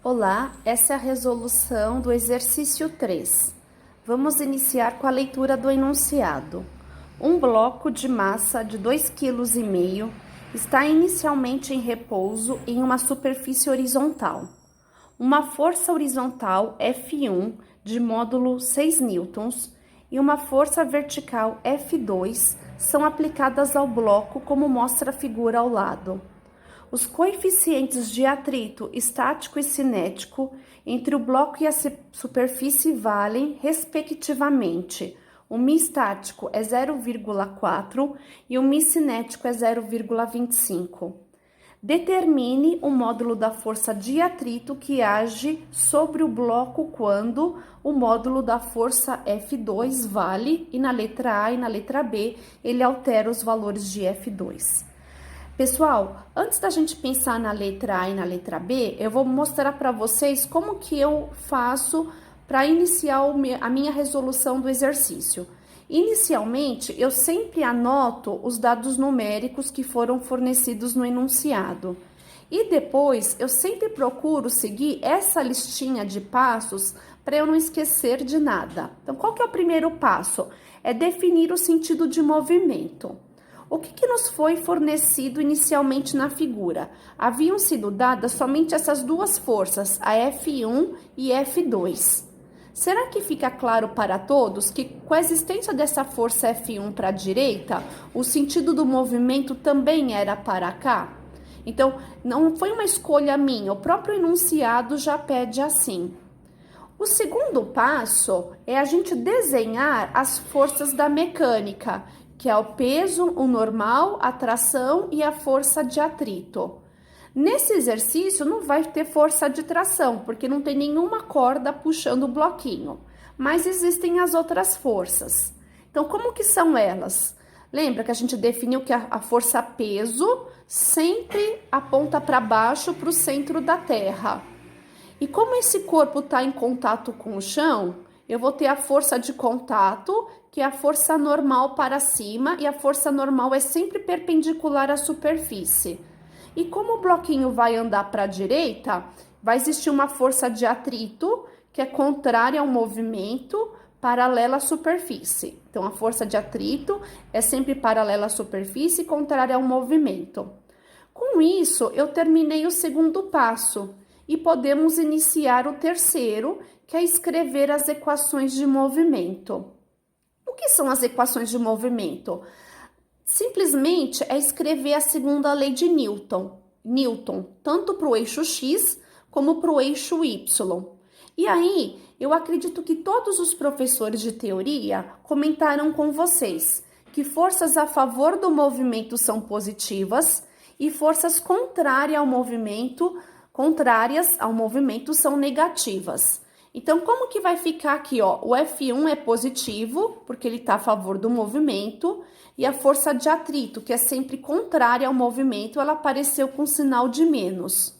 Olá, essa é a resolução do exercício 3. Vamos iniciar com a leitura do enunciado. Um bloco de massa de 2,5 kg está inicialmente em repouso em uma superfície horizontal. Uma força horizontal F1 de módulo 6 newtons e uma força vertical F2 são aplicadas ao bloco, como mostra a figura ao lado. Os coeficientes de atrito estático e cinético entre o bloco e a superfície valem, respectivamente, o μ estático é 0,4 e o μ cinético é 0,25. Determine o módulo da força de atrito que age sobre o bloco quando o módulo da força F2 vale, e na letra A e na letra B ele altera os valores de F2. Pessoal, antes da gente pensar na letra A e na letra B, eu vou mostrar para vocês como que eu faço para iniciar a minha resolução do exercício. Inicialmente, eu sempre anoto os dados numéricos que foram fornecidos no enunciado. E depois, eu sempre procuro seguir essa listinha de passos para eu não esquecer de nada. Então, qual que é o primeiro passo? É definir o sentido de movimento. O que nos foi fornecido inicialmente na figura? Haviam sido dadas somente essas duas forças, a F1 e F2. Será que fica claro para todos que, com a existência dessa força F1 para a direita, o sentido do movimento também era para cá? Então, não foi uma escolha minha, o próprio enunciado já pede assim. O segundo passo é a gente desenhar as forças da mecânica, que é o peso, o normal, a tração e a força de atrito. Nesse exercício não vai ter força de tração, porque não tem nenhuma corda puxando o bloquinho, mas existem as outras forças. Então, como que são elas? Lembra que a gente definiu que a força peso sempre aponta para baixo, para o centro da Terra. E como esse corpo está em contato com o chão, eu vou ter a força de contato, que é a força normal para cima, e a força normal é sempre perpendicular à superfície. E como o bloquinho vai andar para a direita, vai existir uma força de atrito, que é contrária ao movimento, paralela à superfície. Então, a força de atrito é sempre paralela à superfície e contrária ao movimento. Com isso, eu terminei o segundo passo. E podemos iniciar o terceiro, que é escrever as equações de movimento. O que são as equações de movimento? Simplesmente é escrever a segunda lei de Newton, tanto para o eixo X como para o eixo Y. E aí, eu acredito que todos os professores de teoria comentaram com vocês que forças a favor do movimento são positivas e forças contrárias ao movimento são negativas. Então, como que vai ficar aqui, ó? O F1 é positivo, porque ele está a favor do movimento, e a força de atrito, que é sempre contrária ao movimento, ela apareceu com sinal de menos.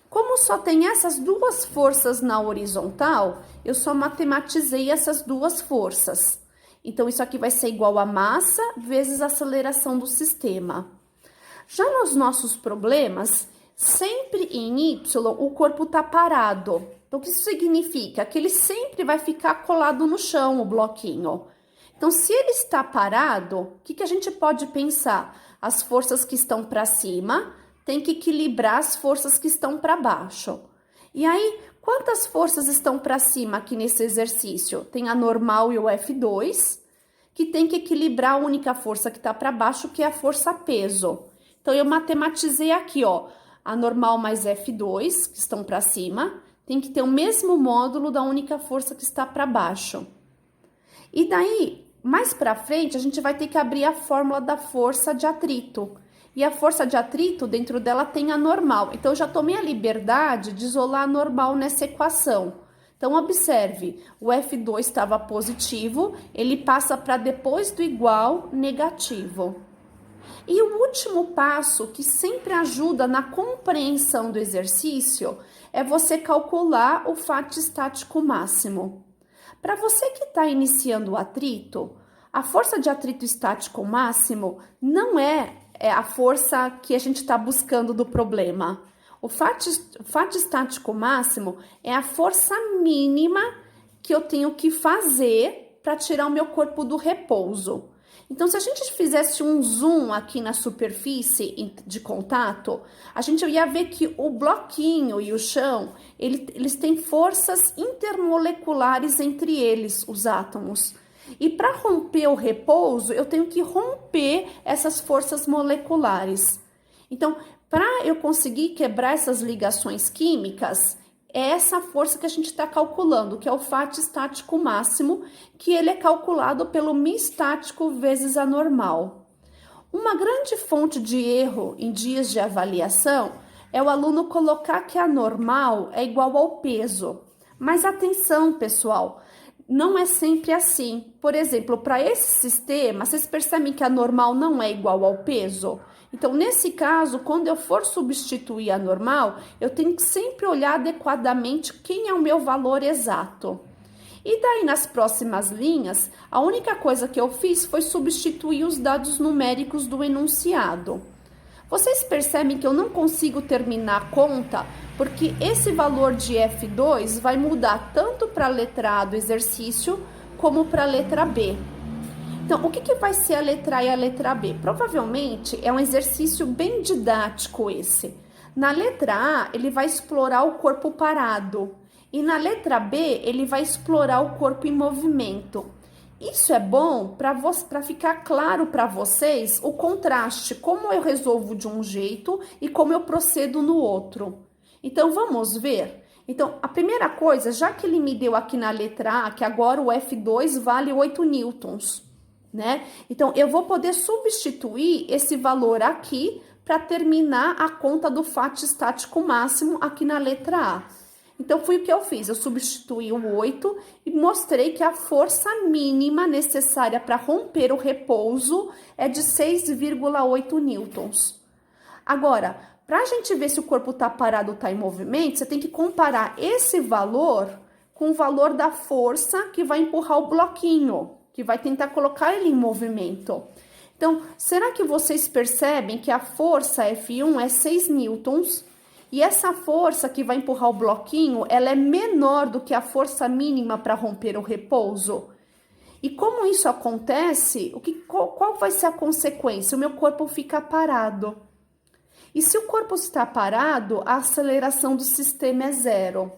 Como só tem essas duas forças na horizontal, eu só matematizei essas duas forças. Então, isso aqui vai ser igual a massa vezes a aceleração do sistema. Já nos nossos problemas, sempre em Y, o corpo está parado. Então, o que isso significa? Que ele sempre vai ficar colado no chão, o bloquinho. Então, se ele está parado, o que a gente pode pensar? As forças que estão para cima têm que equilibrar as forças que estão para baixo. E aí, quantas forças estão para cima aqui nesse exercício? Tem a normal e o F2, que tem que equilibrar a única força que está para baixo, que é a força peso. Então, eu matematizei aqui, ó. A normal mais F2, que estão para cima, tem que ter o mesmo módulo da única força que está para baixo. E daí, mais para frente, a gente vai ter que abrir a fórmula da força de atrito. E a força de atrito, dentro dela tem a normal. Então, eu já tomei a liberdade de isolar a normal nessa equação. Então, observe, o F2 estava positivo, ele passa para depois do igual negativo. E o último passo, que sempre ajuda na compreensão do exercício, é você calcular o fato estático máximo. Para você que está iniciando o atrito, a força de atrito estático máximo não é a força que a gente está buscando do problema. O fato estático máximo é a força mínima que eu tenho que fazer para tirar o meu corpo do repouso. Então, se a gente fizesse um zoom aqui na superfície de contato, a gente ia ver que o bloquinho e o chão, eles têm forças intermoleculares entre eles, os átomos. E para romper o repouso, eu tenho que romper essas forças moleculares. Então, para eu conseguir quebrar essas ligações químicas, é essa força que a gente está calculando, que é o fato estático máximo, que ele é calculado pelo μ estático vezes a normal. Uma grande fonte de erro em dias de avaliação é o aluno colocar que a normal é igual ao peso. Mas atenção, pessoal, não é sempre assim. Por exemplo, para esse sistema, vocês percebem que a normal não é igual ao peso? Então, nesse caso, quando eu for substituir a normal, eu tenho que sempre olhar adequadamente quem é o meu valor exato. E daí, nas próximas linhas, a única coisa que eu fiz foi substituir os dados numéricos do enunciado. Vocês percebem que eu não consigo terminar a conta, porque esse valor de F2 vai mudar tanto para a letra A do exercício, como para a letra B. Então, o que vai ser a letra A e a letra B? Provavelmente é um exercício bem didático esse. Na letra A, ele vai explorar o corpo parado. E na letra B, ele vai explorar o corpo em movimento. Isso é bom para ficar claro para vocês o contraste, como eu resolvo de um jeito e como eu procedo no outro. Então, vamos ver? Então, a primeira coisa, já que ele me deu aqui na letra A, que agora o F2 vale 8 newtons, né? Então, eu vou poder substituir esse valor aqui para terminar a conta do fato estático máximo aqui na letra A. Então, foi o que eu fiz. Eu substituí o 8 e mostrei que a força mínima necessária para romper o repouso é de 6,8 newtons. Agora, para a gente ver se o corpo está parado ou está em movimento, você tem que comparar esse valor com o valor da força que vai empurrar o bloquinho, que vai tentar colocar ele em movimento. Então, será que vocês percebem que a força F1 é 6 newtons e essa força que vai empurrar o bloquinho, ela é menor do que a força mínima para romper o repouso? E como isso acontece, qual vai ser a consequência? O meu corpo fica parado. E se o corpo está parado, a aceleração do sistema é zero.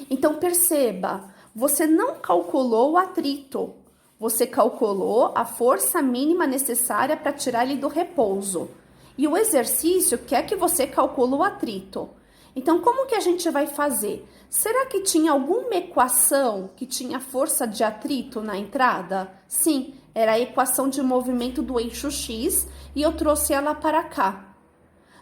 Então, perceba, você não calculou o atrito, você calculou a força mínima necessária para tirar ele do repouso. E o exercício quer que você calcule o atrito. Então, como que a gente vai fazer? Será que tinha alguma equação que tinha força de atrito na entrada? Sim, era a equação de movimento do eixo X e eu trouxe ela para cá.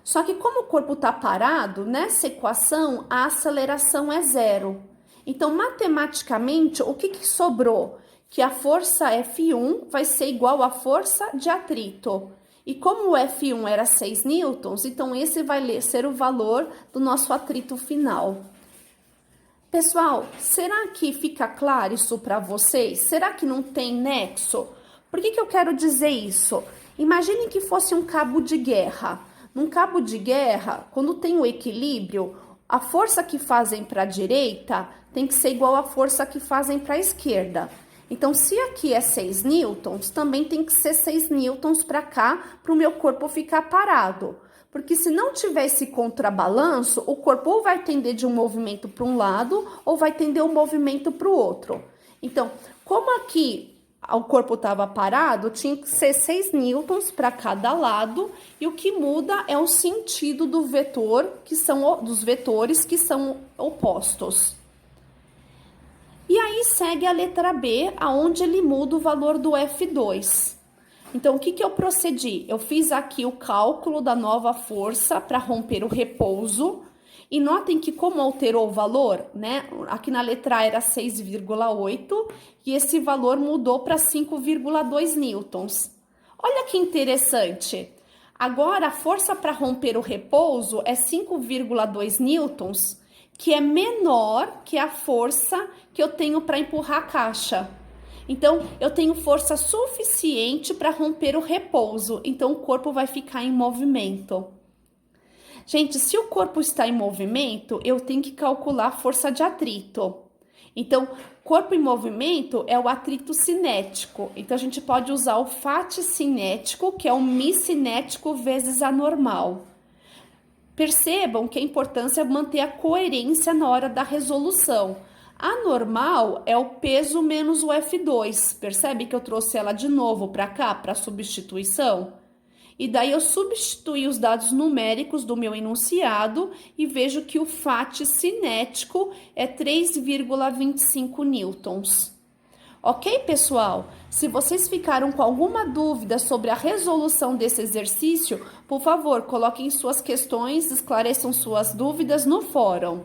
Só que como o corpo está parado, nessa equação a aceleração é zero. Então, matematicamente, o que sobrou? Que a força F1 vai ser igual à força de atrito. E como o F1 era 6 newtons, então esse vai ser o valor do nosso atrito final. Pessoal, será que fica claro isso para vocês? Será que não tem nexo? Por que eu quero dizer isso? Imagine que fosse um cabo de guerra. Num cabo de guerra, quando tem o equilíbrio, a força que fazem para a direita tem que ser igual à força que fazem para a esquerda. Então, se aqui é 6 newtons, também tem que ser 6 newtons para cá, para o meu corpo ficar parado. Porque se não tiver esse contrabalanço, o corpo ou vai tender de um movimento para um lado, ou vai tender um movimento para o outro. Então, como aqui o corpo estava parado, tinha que ser 6 newtons para cada lado, e o que muda é o sentido do vetor, dos vetores que são opostos. E aí segue a letra B, aonde ele muda o valor do F2. Então, o que eu procedi? Eu fiz aqui o cálculo da nova força para romper o repouso. E notem que como alterou o valor, né? Aqui na letra A era 6,8 e esse valor mudou para 5,2 newtons. Olha que interessante. Agora, a força para romper o repouso é 5,2 newtons, que é menor que a força que eu tenho para empurrar a caixa. Então, eu tenho força suficiente para romper o repouso. Então, o corpo vai ficar em movimento. Gente, se o corpo está em movimento, eu tenho que calcular a força de atrito. Então, corpo em movimento é o atrito cinético. Então, a gente pode usar o Fat cinético, que é o Mi cinético vezes a normal. Percebam que a importância é manter a coerência na hora da resolução. A normal é o peso menos o F2. Percebe que eu trouxe ela de novo para cá, para substituição? E daí eu substituí os dados numéricos do meu enunciado e vejo que o Fat cinético é 3,25 newtons. Ok, pessoal? Se vocês ficaram com alguma dúvida sobre a resolução desse exercício, por favor, coloquem suas questões, esclareçam suas dúvidas no fórum.